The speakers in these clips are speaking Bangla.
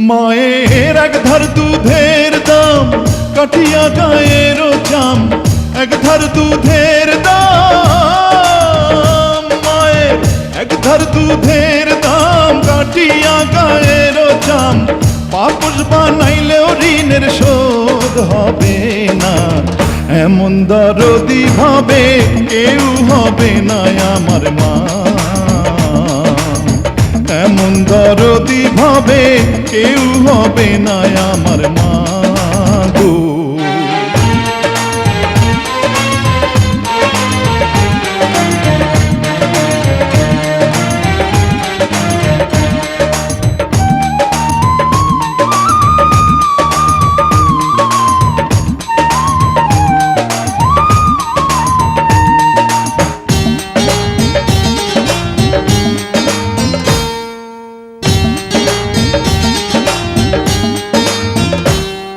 মায়ের এক ধার দুধের দাম কাঠিয়া গায়ের চাম, এক ধার দুধের দাম, মায়ের এক ধার দুধের দাম কাঠিয়া গায়ের চাম, পাপস বানাইলেও ঋণের শোধ হবে না। এমন দরদি ভাবে কেউ হবে না আমার মা, এমন দরদি ভাবে কেউ হবে না আমার মা গো।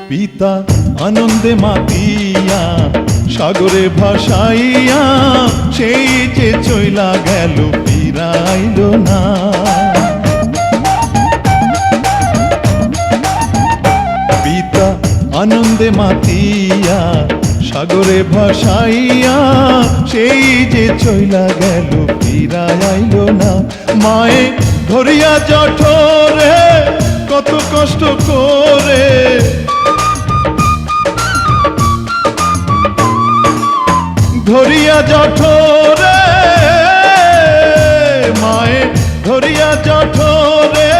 পিতা আনন্দে মাতিয়া সাগরে ভাসাইয়া, সেই যে চইলা গেল ফিরাইল না। পিতা আনন্দে মাতিয়া সাগরে ভাসাইয়া, সেই যে চইলা গেল ফিরাইল না। মায়ে ধরিয়া জঠরে কত কষ্ট করে, ধরিয়া জঠরে, মায়ে ধরিয়া জঠরে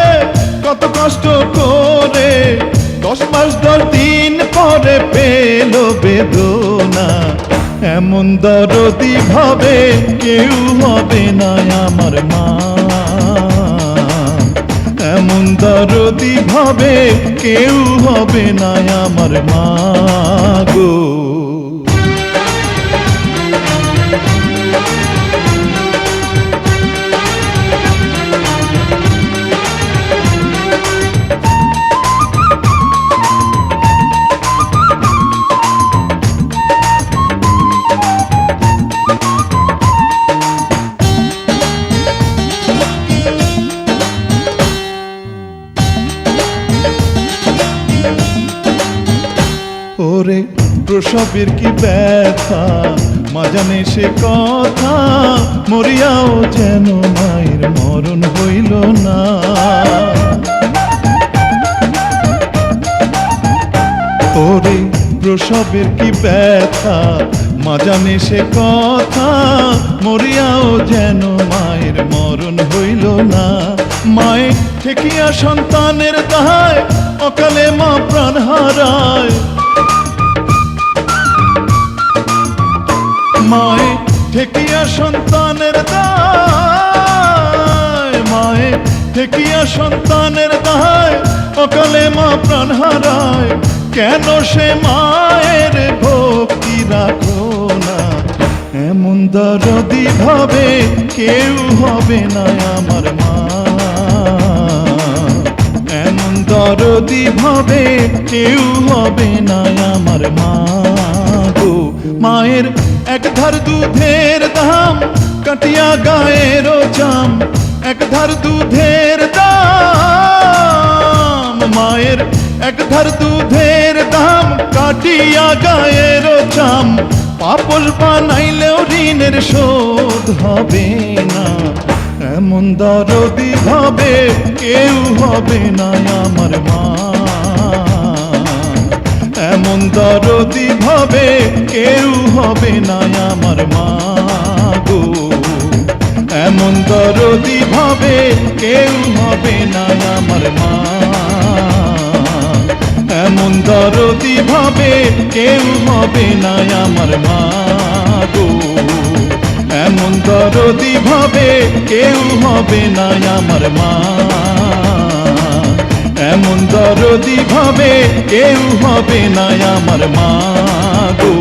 কত কষ্ট করে, 10 মাস 10 দিন পরে পেল বেদনা। এমন দরদি ভাবে কেউ হবে না আমার মা, এমন দরদি ভাবে কেউ হবে না আমার মা গো। ওরে প্রসবের কি ব্যথা মা জানে সে কথা, মরিয়াও যেন মায়ের মরণ হইল না। ওরে প্রসবের কি ব্যথা মা জানে সে কথা, মরিয়াও যেন মায়ের মরণ হইল না। মায়ে ঠেকিয়া সন্তানের দায় অকালে মা প্রাণ হারায়, মায়ে ঠেকিয়া সন্তানের দায়, মায়ে ঠেকিয়া সন্তানের দায় অকালে মা প্রাণ হারায়। কেন সে মায়ের ভক্তি রাখো না, এমন দরদি ভাবে কেউ হবে না আমার মা, এমন দরদি ভাবে কেউ হবে না আমার মা গো। মায়ের এক ধার দুধের দাম কাটিয়া গায়ের চাম, এক ধার দুধের দাম, মায়ের এক ধার দুধের দাম কাটিয়া গায়ের চাম, পাপস বানাইলেও ঋণের শোধ হবে না। এমন দরদি ভাবে কেউ হবে না আমার মা, এমন দরদি ভাবে কেউ হবে না আমার মা গো। এমন দরদি ভাবে কেউ হবে না আমার মা, এমন দরদি ভাবে কেউ হবে না আমার মা গো। এমন দরদি ভাবে কেউ হবে না আমার মা, এমন দরদি ভাবে কেউ হবে না আমার মা গো।